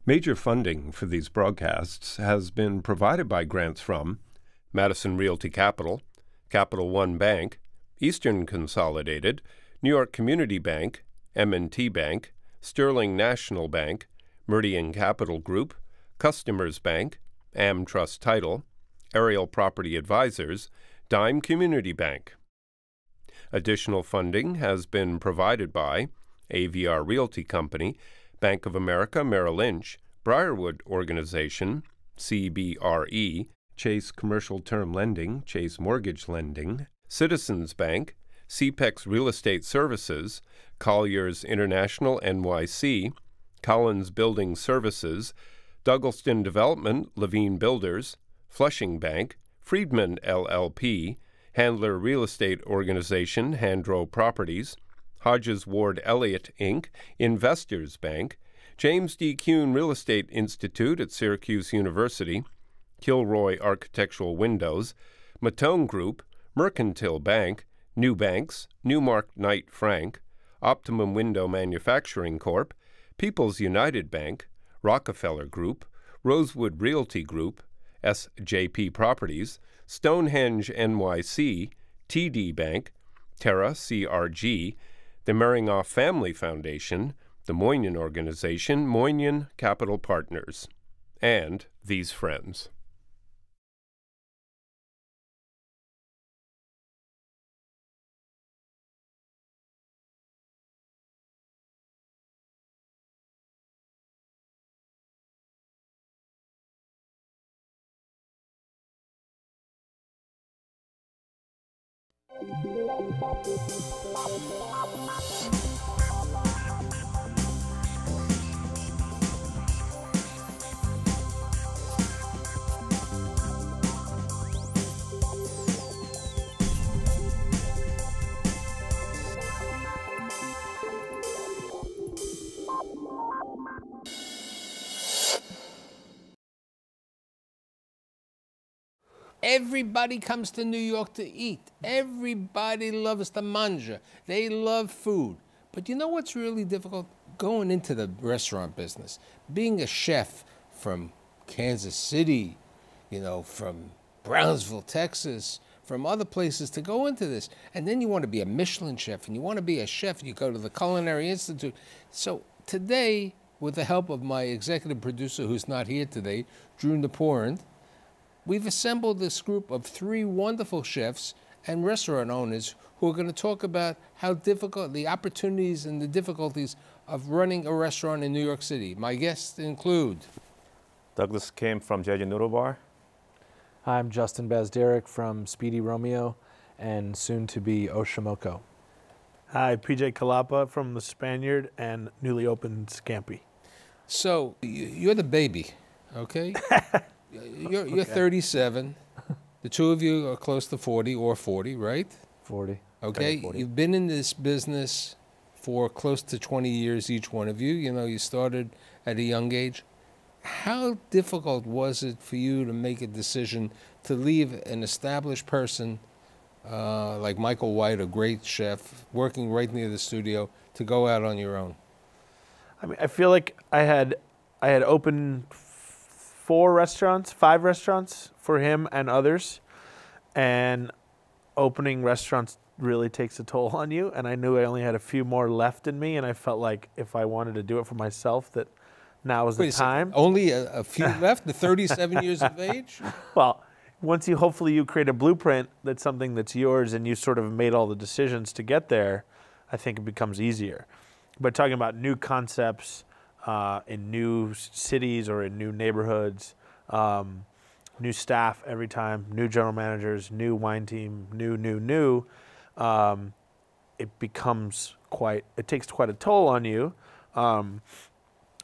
Major funding for these broadcasts has been provided by grants from Madison Realty Capital, Capital One Bank, Eastern Consolidated, New York Community Bank, M&T Bank, Sterling National Bank, Meridian Capital Group, Customers Bank, AmTrust Title, Ariel Property Advisors, Dime Community Bank. Additional funding has been provided by AVR Realty Company, Bank of America Merrill Lynch, Briarwood Organization, CBRE, Chase Commercial Term Lending, Chase Mortgage Lending, Citizens Bank, CPEX Real Estate Services, Colliers International NYC, Collins Building Services, Douglaston Development, Levine Builders, Flushing Bank, Friedman LLP, Handler Real Estate Organization, Handro Properties, Hodges Ward Elliott, Inc., Investors Bank, James D. Kuhn Real Estate Institute at Syracuse University, Kilroy Architectural Windows, Matone Group, Mercantile Bank, New Banks, Newmark Knight Frank, Optimum Window Manufacturing Corp., People's United Bank, Rockefeller Group, Rosewood Realty Group, SJP Properties, Stonehenge NYC, TD Bank, Terra CRG, the Meringoff Family Foundation, the Moynihan Organization, Moynihan Capital Partners, and these friends. Everybody comes to New York to eat. Everybody loves the manja. They love food. But you know what's really difficult? Going into the restaurant business. Being a chef from Kansas City, you know, from Brownsville, Texas, from other places to go into this. And then you want to be a Michelin chef, and you want to be a chef, you go to the Culinary Institute. So today, with the help of my executive producer, who's not here today, Drew Naporand, we've assembled this group of 3 wonderful chefs and restaurant owners who are going to talk about how difficult, the opportunities and the difficulties of running a restaurant in New York City. My guests include Douglas Kim from JJ Noodle Bar. I'm Justin Bazdarich from Speedy Romeo and soon to be Oshimoko. Hi, PJ Calapa from The Spaniard and newly opened Scampi. So you're the baby, okay? You're 37. The two of you are close to 40 or 40, right? 40. Okay, 40. You've been in this business for close to 20 years, each one of you. You know, you started at a young age. How difficult was it for you to make a decision to leave an established person like Michael White, a great chef, working right near the studio, to go out on your own? I mean, I feel like I had opened 5 restaurants for him and others, and opening restaurants really takes a toll on you, and I knew I only had a few more left in me, and I felt like if I wanted to do it for myself, that now was the time. Only a few left, the 37 years of age? Well, once hopefully you create a blueprint that's something that's yours and you sort of made all the decisions to get there, I think it becomes easier. But talking about new concepts, in new cities or in new neighborhoods, new staff every time, new general managers, new wine team, new, it becomes it takes quite a toll on you. And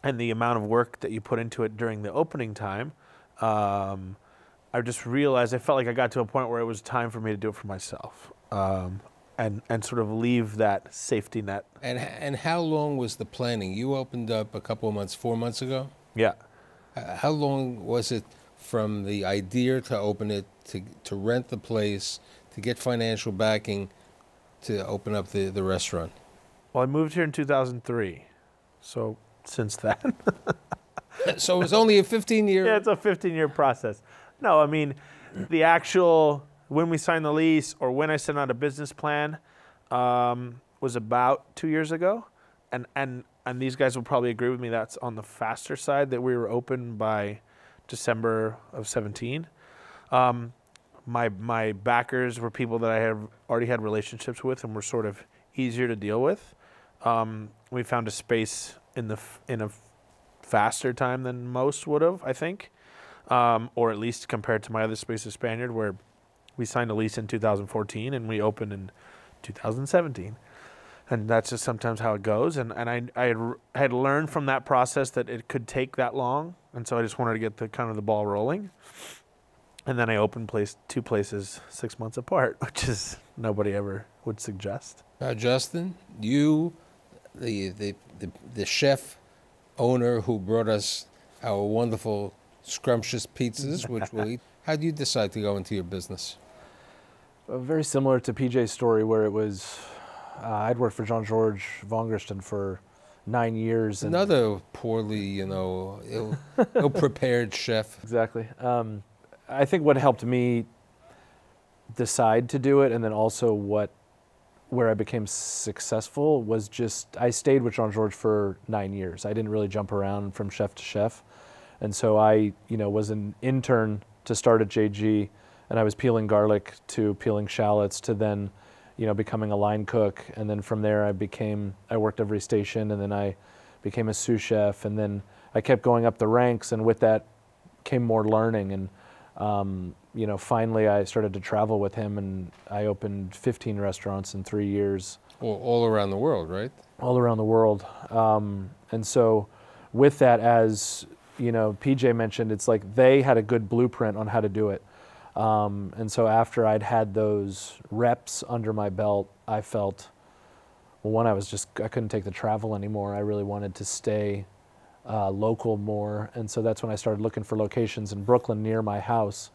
the amount of work that you put into it during the opening time, I just realized, I felt like I got to a point where it was time for me to do it for myself. And sort of leave that safety net. And how long was the planning? You opened up a couple of months, 4 months ago? Yeah. How long was it from the idea to open it, to rent the place, to get financial backing, to open up the restaurant? Well, I moved here in 2003, so since then. So it was only a 15-year. Yeah, it's a 15-year process. No, I mean, the actual, when we signed the lease or when I sent out a business plan was about 2 years ago. And these guys will probably agree with me, that's on the faster side, that we were open by December of 17. My backers were people that I have already had relationships with and were sort of easier to deal with. We found a space in a faster time than most would have, I think, or at least compared to my other space at Spaniard, where we signed a lease in 2014 and we opened in 2017. And that's just sometimes how it goes. And I had learned from that process that it could take that long. And so I just wanted to get the kind of the ball rolling. And then I opened two places 6 months apart, which is nobody ever would suggest. Justin, you, the chef owner who brought us our wonderful scrumptious pizzas, which we'll eat. How did you decide to go into your business? Very similar to PJ's story, where it was, I'd worked for Jean-Georges Vongerichten for 9 years. And another poorly, ill-prepared chef. Exactly. I think what helped me decide to do it, and then also where I became successful, was just, I stayed with Jean-Georges for 9 years. I didn't really jump around from chef to chef. And so I, was an intern to start at JG, and I was peeling garlic to peeling shallots to then, becoming a line cook. And then from there I worked every station, and then I became a sous chef, and then I kept going up the ranks, and with that came more learning. And finally I started to travel with him, and I opened 15 restaurants in 3 years. All around the world, right? All around the world. And so with that, as PJ mentioned, it's like they had a good blueprint on how to do it. And so after I'd had those reps under my belt, I felt, well, one, I couldn't take the travel anymore. I really wanted to stay local more. And so that's when I started looking for locations in Brooklyn near my house.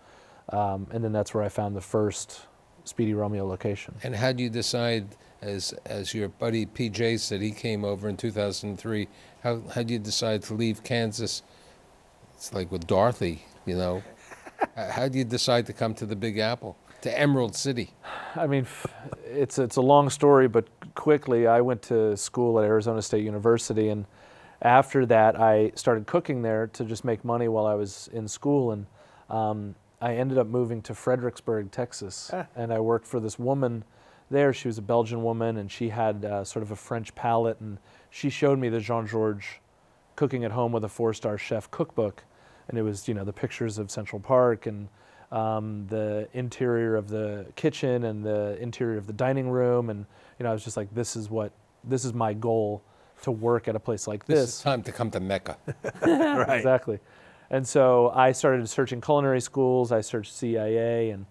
And then that's where I found the first Speedy Romeo location. And how do you decide, as your buddy PJ said, he came over in 2003, how do you decide to leave Kansas? It's like with Dorothy, How do you decide to come to the Big Apple, to Emerald City? I mean, it's a long story, but quickly, I went to school at Arizona State University, and after that, I started cooking there to just make money while I was in school, and I ended up moving to Fredericksburg, Texas, and I worked for this woman there. She was a Belgian woman, and she had sort of a French palate, and she showed me the Jean-Georges Cooking at Home with a 4-Star Chef cookbook, and it was, the pictures of Central Park and the interior of the kitchen and the interior of the dining room, and I was just like, this is my goal, to work at a place like this. This is time to come to Mecca. Right. Exactly. And so I started searching culinary schools. I searched CIA, and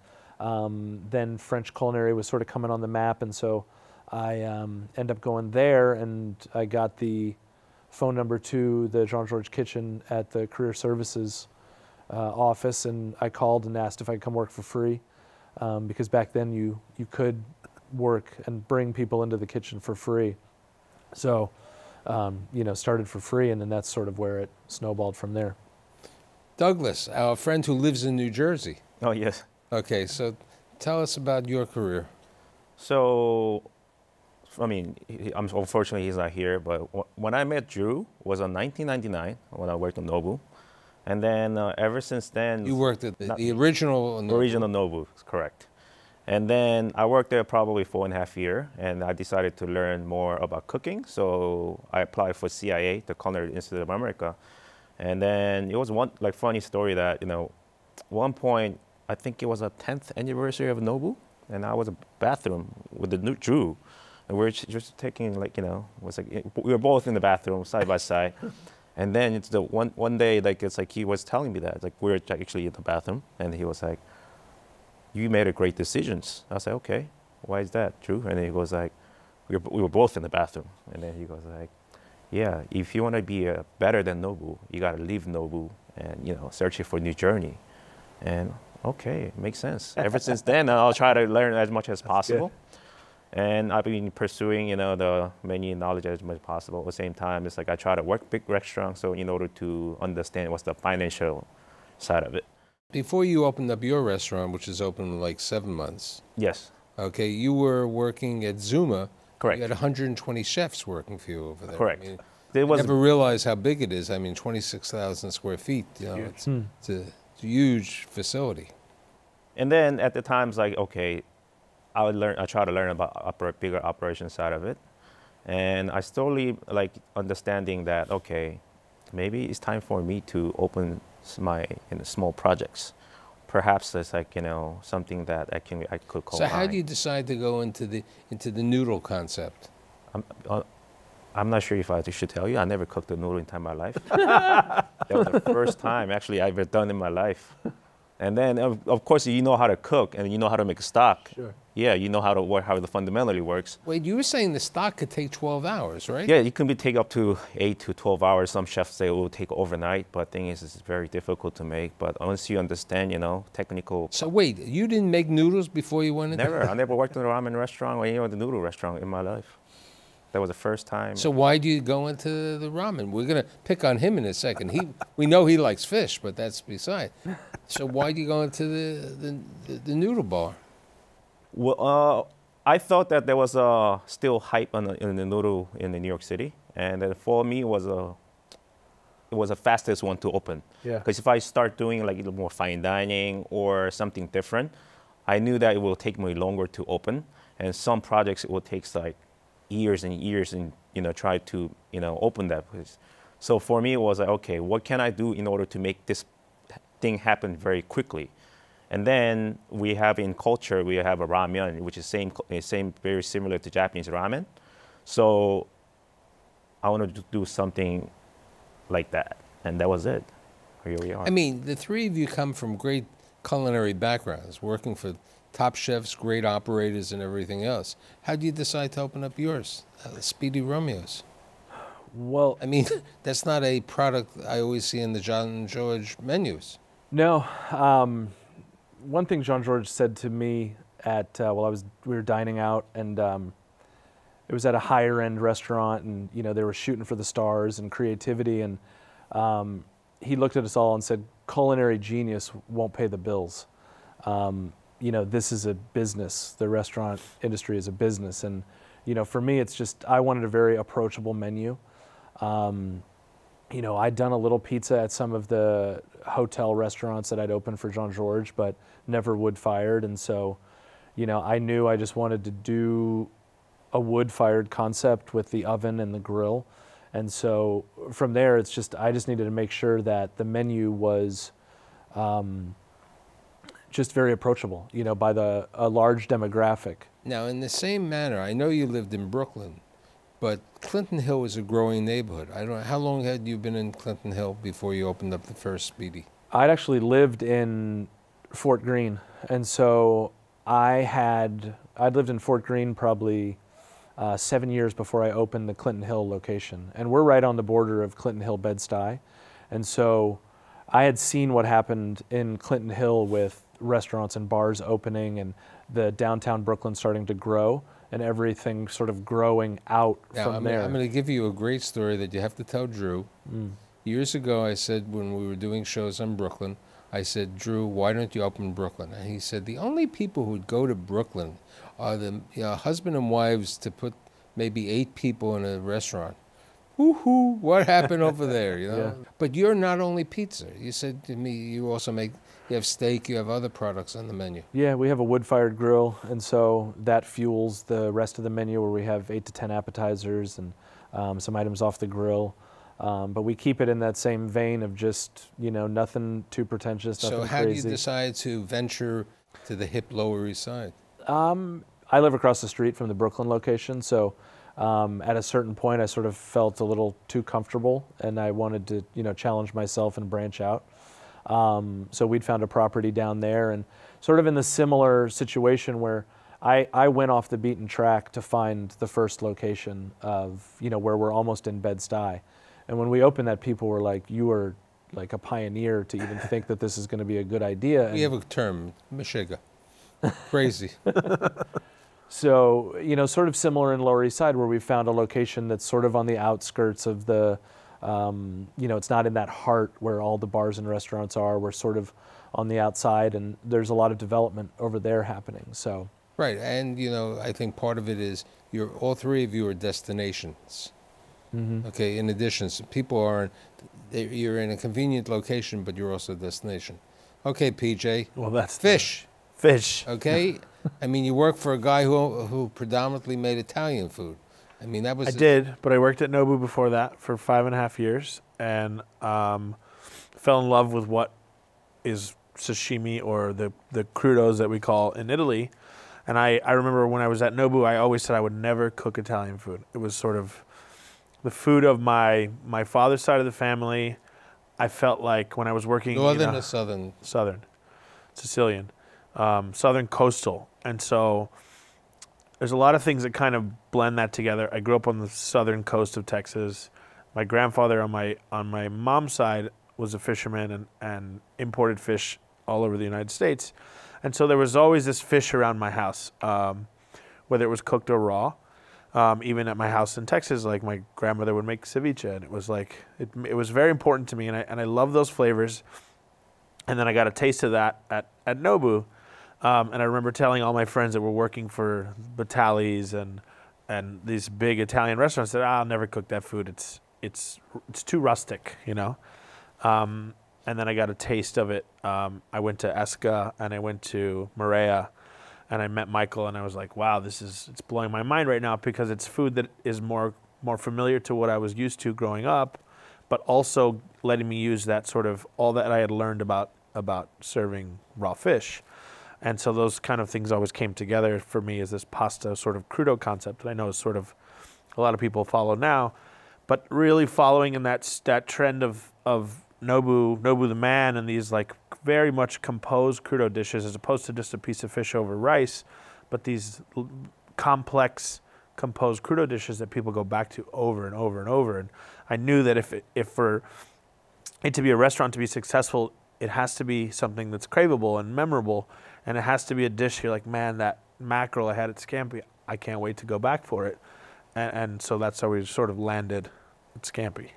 then French culinary was sort of coming on the map, and so I ended up going there, and I got the phone number to the Jean-Georges kitchen at the career services office, and I called and asked if I could come work for free, because back then you could work and bring people into the kitchen for free. So, started for free, and then that's sort of where it snowballed from there. Douglas, our friend who lives in New Jersey. Oh, yes. Okay, so tell us about your career. So, unfortunately he's not here, but when I met Drew was in 1999 when I worked on Nobu. And then ever since then... You worked at the original Nobu. Original Nobu, correct. And then I worked there probably 4.5 years, and I decided to learn more about cooking. So I applied for CIA, the Culinary Institute of America. And then it was one funny story that, one point, I think it was a 10th anniversary of Nobu, and I was in the bathroom with the new Drew. And we were just taking, we were both in the bathroom side by side. And then it's one day, he was telling me that, we were actually in the bathroom, and he was like, you made a great decisions. I was like, okay, why is that, Drew? And he goes like, we were both in the bathroom. And then he goes like, yeah, if you want to be better than Nobu, you got to leave Nobu and, search for a new journey. And okay, it makes sense. Ever since then, I'll try to learn as much as possible. And I've been pursuing, the menu knowledge as much as possible. At the same time, it's like I try to work big restaurants, so in order to understand what's the financial side of it. Before you opened up your restaurant, which is open in like 7 months, Yes, okay, you were working at Zuma. correct. You had 120 chefs working for you over there. Correct. I mean, There I was never realized how big it is. I mean, 26,000 square feet. It's a huge facility. And then at the times, like, okay, I try to learn about bigger operation side of it. And I slowly like understanding that, okay, maybe it's time for me to open my small projects. Perhaps it's like, something that I could call So how mine. do you decide to go into the noodle concept? I'm not sure if I should tell you. I never cooked a noodle in my life. That was the first time actually I've ever done in my life. And then, of course, you know how to cook and you know how to make stock. Sure. Yeah, you know how to work, how it fundamentally works. Wait, you were saying the stock could take 12 hours, right? Yeah, it can take up to 8 to 12 hours. Some chefs say it will take overnight, but the thing is, it's very difficult to make. But once you understand, technical. So wait, you didn't make noodles before you went into Never. I never worked in a ramen restaurant or the noodle restaurant in my life. That was the first time. So why do you go into the ramen? We're going to pick on him in a second. We know he likes fish, but that's beside. So why do you go into the noodle bar? Well, I thought that there was still hype in the noodle in New York City, and then for me it was the fastest one to open. Yeah. Because if I start doing like a little more fine dining or something different, I knew that it will take me longer to open, and some projects it will take like years and years and try to open that place. So for me it was like, okay, what can I do in order to make this thing happen very quickly? And then we have in culture, we have a ramen, which is very similar to Japanese ramen. So I wanted to do something like that, and that was it. Here we are. I mean, the three of you come from great culinary backgrounds, working for top chefs, great operators, and everything else. How do you decide to open up yours, Speedy Romeo's? Well, I mean, that's not a product I always see in the John George menus. no. One thing Jean George said to me at we were dining out, and it was at a higher end restaurant, and they were shooting for the stars and creativity, and he looked at us all and said, "Culinary genius won't pay the bills. This is a business. The restaurant industry is a business." And for me, it's just I wanted a very approachable menu. I'd done a little pizza at some of the hotel restaurants that I'd opened for Jean George, but never wood-fired. And so, I knew I just wanted to do a wood-fired concept with the oven and the grill. And so from there, I just needed to make sure that the menu was just very approachable, by a large demographic. Now, in the same manner, I know you lived in Brooklyn, but Clinton Hill is a growing neighborhood. I don't know, how long had you been in Clinton Hill before you opened up the first Speedy? I'd actually lived in Fort Greene, and so I'd lived in Fort Greene probably 7 years before I opened the Clinton Hill location. And we're right on the border of Clinton Hill, Bed-Stuy. And so I had seen what happened in Clinton Hill with restaurants and bars opening and the downtown Brooklyn starting to grow and everything sort of growing out from there. I'm going to give you a great story that you have to tell Drew. Years ago, I said when we were doing shows in Brooklyn, I said, "Drew, why don't you open Brooklyn?" And he said, "The only people who'd go to Brooklyn are the husband and wives to put maybe 8 people in a restaurant." Woo-hoo, what happened over there, Yeah. But you're not only pizza. You said to me you also you have steak, you have other products on the menu. Yeah, we have a wood-fired grill, and so that fuels the rest of the menu where we have 8 to 10 appetizers and some items off the grill. But we keep it in that same vein of just, nothing too pretentious, nothing So how crazy. do you decide to venture to the hip Lower East Side? I live across the street from the Brooklyn location, so at a certain point I sort of felt a little too comfortable, and I wanted to, challenge myself and branch out. So we'd found a property down there, and sort of in the similar situation where I went off the beaten track to find the first location of, where we're almost in Bed-Stuy. And when we opened that, people were like, "You are like a pioneer to even think that this is going to be a good idea." We have a term, Meshiga. Crazy. So, you know, sort of similar in Lower East Side, where we found a location that's sort of on the outskirts of the, you know, it's not in that heart where all the bars and restaurants are. We're sort of on the outside, and there's a lot of development over there happening. So. Right, and you know, I think part of it is all three of you are destinations. Okay, in addition, so people aren't, you're in a convenient location, but you're also a destination. Okay, PJ. Well, that's fish. Fish. Okay, I mean, you work for a guy who predominantly made Italian food. I mean, that was. I did, but I worked at Nobu before that for 5.5 years, and fell in love with what is sashimi, or the crudos that we call in Italy. And I remember when I was at Nobu, I always said I would never cook Italian food. It was sort of the food of my father's side of the family. I felt like when I was working Northern or Southern? Southern, Sicilian, Southern coastal. And so there's a lot of things that kind of blend that together. I grew up on the southern coast of Texas. My grandfather on my mom's side was a fisherman and imported fish all over the United States. And so there was always this fish around my house, whether it was cooked or raw. Even at my house in Texas, like my grandmother would make ceviche, and it was like it was very important to me, and I love those flavors. And then I got a taste of that at Nobu, and I remember telling all my friends that were working for Batali's and these big Italian restaurants that I'll never cook that food. It's too rustic, you know. And then I got a taste of it. I went to Esca and I went to Maria, and I met Michael, and I was like, wow, it's blowing my mind right now, because it's food that is more familiar to what I was used to growing up, but also letting me use that sort of all that I had learned about serving raw fish. And so those kind of things always came together for me as this pasta sort of crudo concept that I know is sort of a lot of people follow now, but really following in that trend of Nobu the man, and these like very much composed crudo dishes, as opposed to just a piece of fish over rice, but these complex composed crudo dishes that people go back to over and over and over. And I knew that if for it to be a restaurant to be successful, it has to be something that's craveable and memorable, and it has to be a dish you're like, man, that mackerel I had at Scampi, I can't wait to go back for it. And so that's how we sort of landed at Scampi.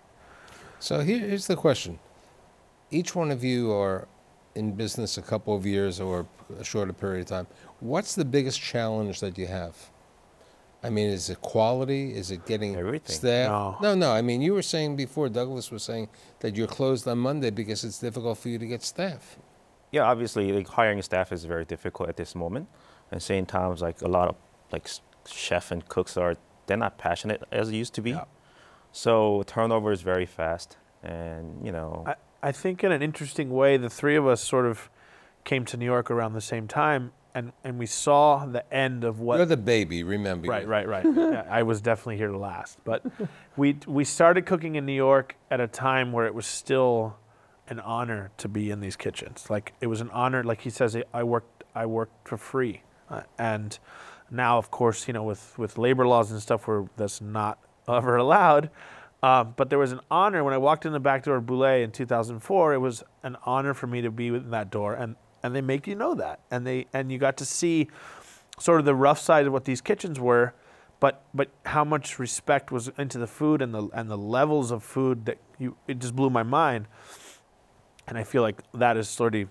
So here's the question. Each one of you are in business a couple of years or a shorter period of time. What's the biggest challenge that you have? I mean, is it quality? Is it getting staff? No. I mean, you were saying before, Douglas was saying that you're closed on Monday because it's difficult for you to get staff. Yeah, obviously, like, hiring staff is very difficult at this moment. At the same time, like a lot of like chef and cooks they're not passionate as they used to be. Yeah. So turnover is very fast, and you know. I think in an interesting way, the three of us sort of came to New York around the same time, and we saw the end of what... You're the baby, remember. Right. I was definitely here to last. But we started cooking in New York at a time where it was still an honor to be in these kitchens. Like, it was an honor, like he says, I worked for free. And now, of course, you know, with labor laws and stuff, where that's not ever allowed. But there was an honor when I walked in the back door of Boulay in 2004. It was an honor for me to be in that door, and they make you know that, and you got to see sort of the rough side of what these kitchens were, but how much respect was into the food and the levels of food that it just blew my mind, and I feel like that is sort of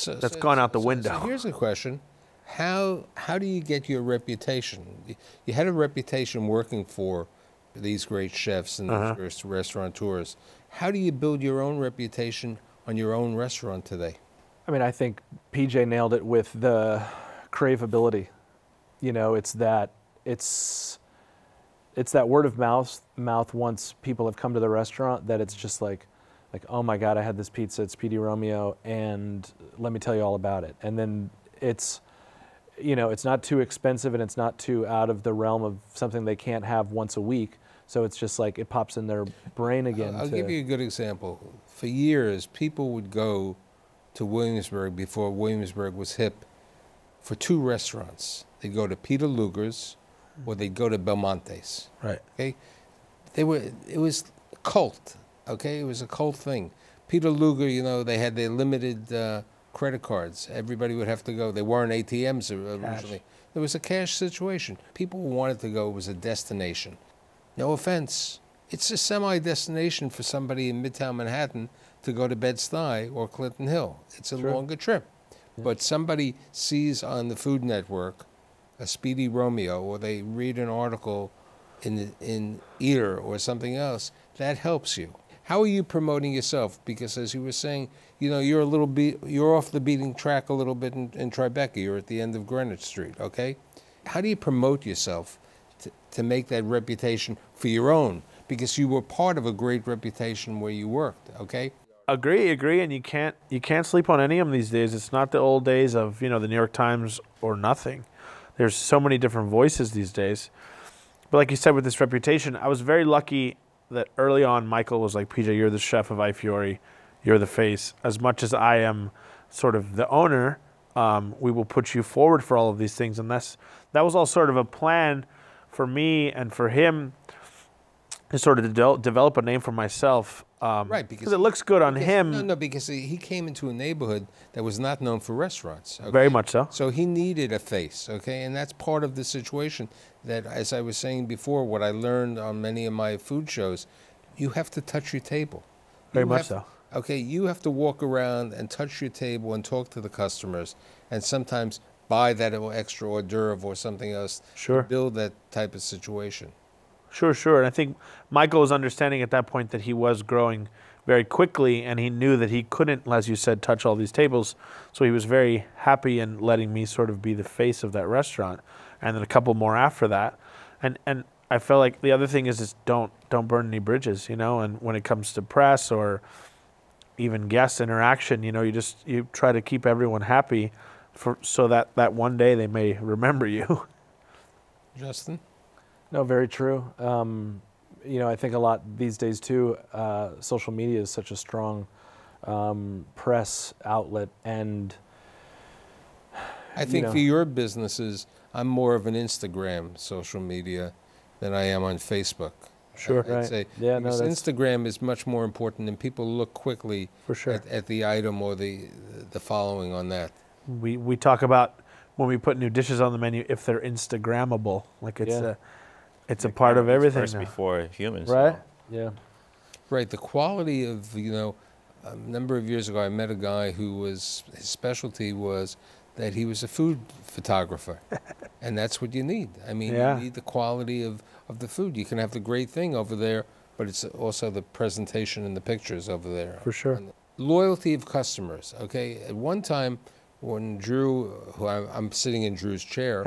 that's gone out the window. So here's a question: how do you get your reputation? You had a reputation working for these great chefs and these restaurateurs. How do you build your own reputation on your own restaurant today? I mean, I think PJ nailed it with the craveability. You know, it's that word of mouth once people have come to the restaurant, that it's just like, oh my God, I had this pizza, it's PD Romeo, and let me tell you all about it. And then it's, you know, it's not too expensive, and it's not too out of the realm of something they can't have once a week. So it's just like it pops in their brain again. I'll give you a good example. For years, people would go to Williamsburg, before Williamsburg was hip, for two restaurants. They'd go to Peter Luger's, or they'd go to Belmonte's. Right. Okay. It was a cult. Okay. It was a cult thing. Peter Luger, you know, they had their limited credit cards. Everybody would have to go. They weren't ATMs originally. There was a cash situation. People wanted to go. It was a destination. No offense. It's a semi-destination for somebody in Midtown Manhattan to go to Bed-Stuy or Clinton Hill. It's a longer trip. Yeah. But somebody sees on the Food Network a Speedy Romeo, or they read an article in Eater or something else, that helps you. How are you promoting yourself? Because as you were saying, you know, you're off the beating track a little bit in Tribeca. You're at the end of Greenwich Street, okay? How do you promote yourself to make that reputation for your own? Because you were part of a great reputation where you worked, okay? Agree, and you can't sleep on any of them these days. It's not the old days of, you know, the New York Times or nothing. There's so many different voices these days. But like you said, with this reputation, I was very lucky that early on Michael was like, PJ, you're the chef of I Fiori, you're the face. As much as I am sort of the owner, we will put you forward for all of these things. And that was all sort of a plan for me and for him to sort of develop a name for myself. Right, because it looks good on him. No, because he came into a neighborhood that was not known for restaurants. Okay? Very much so. So he needed a face, okay? And that's part of the situation that, as I was saying before, what I learned on many of my food shows, you have to touch your table. Very much so. Okay, you have to walk around and touch your table and talk to the customers, and sometimes buy that little extra hors d'oeuvre or something else to build that type of situation. Sure. And I think Michael was understanding at that point that he was growing very quickly, and he knew that he couldn't, as you said, touch all these tables. So he was very happy in letting me sort of be the face of that restaurant. And then a couple more after that. And I felt like the other thing is just don't burn any bridges, you know, and when it comes to press or even guest interaction, you know, you try to keep everyone happy so that one day they may remember you. Justin? No, very true. You know, I think a lot these days too, social media is such a strong press outlet, and I think for your businesses, I'm more of an Instagram social media than I am on Facebook. Sure, I'd say. Yeah, because Instagram is much more important, and people look quickly at the item or the following on that. We talk about when we put new dishes on the menu if they're Instagrammable, like it's a part of everything first now. Before humans, right? So. Yeah, right. The quality of, you know, a number of years ago, I met a guy who his specialty was that he was a food photographer, and that's what you need. I mean, you need the quality of the food. You can have the great thing over there, but it's also the presentation and the pictures over there. For sure. And loyalty of customers. Okay, at one time, when Drew, who I'm sitting in Drew's chair,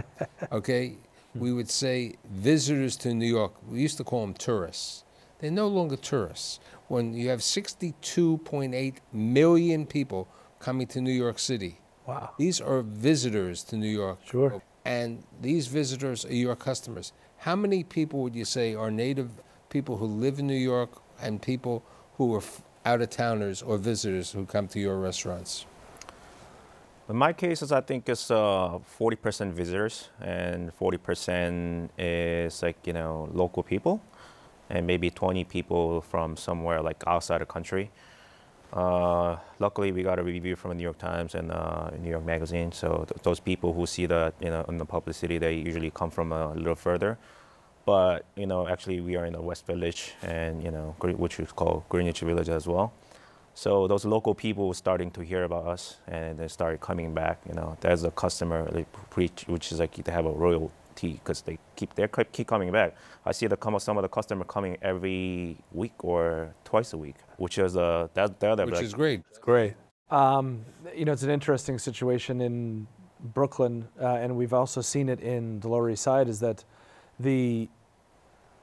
okay. We would say visitors to New York. We used to call them tourists. They're no longer tourists. When you have 62.8 million people coming to New York City, wow, these are visitors to New York. Sure. And these visitors are your customers. How many people would you say are native people who live in New York and people who are out-of-towners or visitors who come to your restaurants? In my cases, I think it's 40% visitors and 40% is like, you know, local people, and maybe 20 people from somewhere like outside the country. Luckily, we got a review from the New York Times and New York Magazine. So those people who see that, you know, in the publicity, they usually come from a little further. But, you know, actually we are in the West Village, and, you know, which is called Greenwich Village as well. So those local people were starting to hear about us, and they started coming back. You know, there's a customer, which is like they have a royalty because they keep coming back. I see some of the customer coming every week or twice a week, which is which is great. It's great. you know, it's an interesting situation in Brooklyn, and we've also seen it in the Lower East Side. Is that the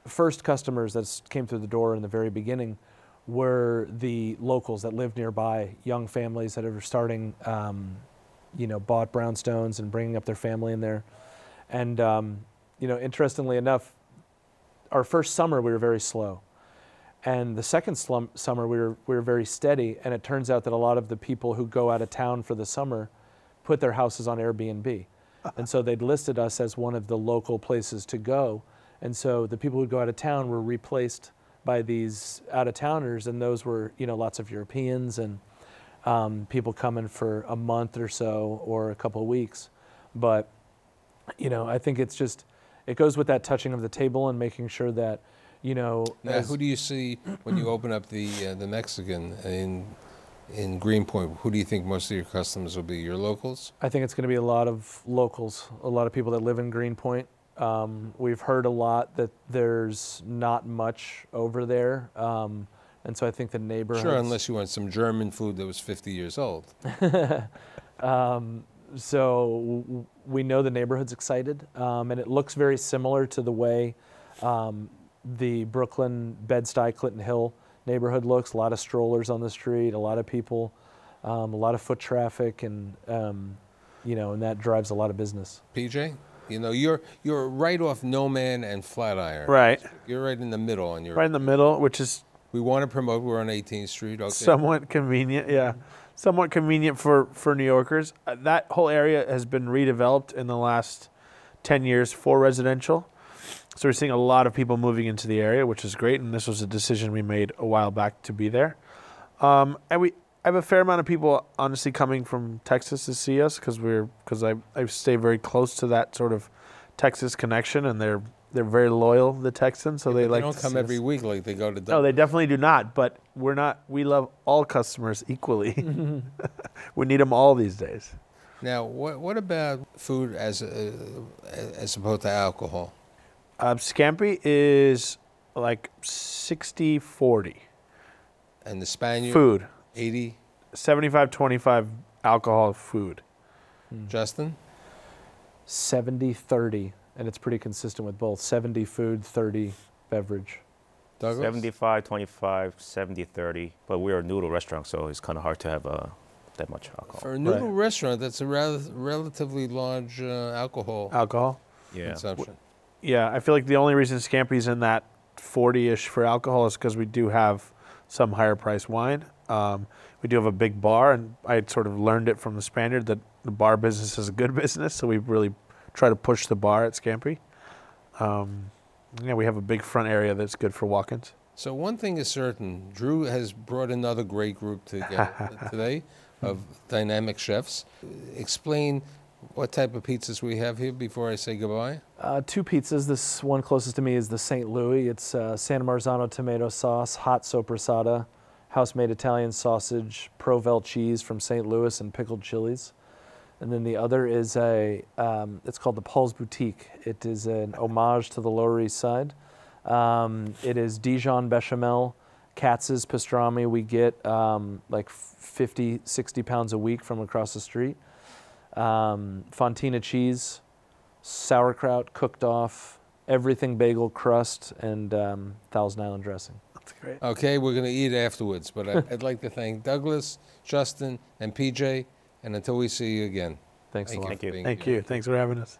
first customers that came through the door in the very beginning were the locals that lived nearby, young families that are starting, you know, bought brownstones and bringing up their family in there. And, you know, interestingly enough, our first summer we were very slow. And the second summer we were very steady. And it turns out that a lot of the people who go out of town for the summer put their houses on Airbnb. And so they'd listed us as one of the local places to go. And so the people who go out of town were replaced by these out-of-towners, and those were, you know, lots of Europeans and people coming for a month or so or a couple of weeks. But I think it's just, it goes with that touching of the table and making sure that, Now, who do you see when you open up the Mexican in Greenpoint? Who do you think most of your customers will be? Your locals? I think it's going to be a lot of locals, a lot of people that live in Greenpoint. We've heard a lot that there's not much over there, and so I think the neighborhoods... Sure, unless you want some German food that was 50 years old. So we know the neighborhood's excited, and it looks very similar to the way the Brooklyn, Bed-Stuy, Clinton Hill neighborhood looks. A lot of strollers on the street, a lot of people, a lot of foot traffic, and and that drives a lot of business. PJ, you're right off No Man and Flatiron. Right. You're right in the middle on your. Right in the middle, which is We want to promote. We're on 18th Street. Okay. somewhat convenient. Yeah, somewhat convenient for New Yorkers. That whole area has been redeveloped in the last 10 years for residential. So we're seeing a lot of people moving into the area, which is great. And this was a decision we made a while back to be there. And I have a fair amount of people, honestly, coming from Texas to see us because I stay very close to that sort of Texas connection, and they're very loyal, the Texans. So they like. They don't come every week like they go to. No, they definitely do not. But we're not. We love all customers equally. We need them all these days. Now, what about food as opposed to alcohol? Scampi is like 60-40. And the Spaniard? Food. 80? 75-25 alcohol, food. Justin? 70-30, and it's pretty consistent with both. 70 food, 30 beverage. Douglas? 75-25, 70-30. But we're a noodle restaurant, so it's kind of hard to have that much alcohol. For a noodle restaurant, that's a relatively large alcohol consumption. Yeah, I feel like the only reason Scampi's in that 40-ish for alcohol is because we do have some higher priced wine. We do have a big bar, and I had sort of learned it from the Spaniard that the bar business is a good business, so we really try to push the bar at Scampi. We have a big front area that's good for walk-ins. So one thing is certain, Drew has brought another great group together today of dynamic chefs. Explain what type of pizzas we have here before I say goodbye. 2 pizzas. This one closest to me is the St. Louis. It's San Marzano tomato sauce, hot soppressata, house-made Italian sausage, Provel cheese from St. Louis, and pickled chilies. And then the other is it's called the Paul's Boutique. It is an homage to the Lower East Side. It is Dijon bechamel, Katz's pastrami. We get like 50, 60 pounds a week from across the street. Fontina cheese, sauerkraut cooked off, everything bagel crust, and Thousand Island dressing. That's great. Okay, we're going to eat afterwards, but I'd like to thank Douglas, Justin, and PJ, and until we see you again. Thank you. Thank you. Thanks for having us.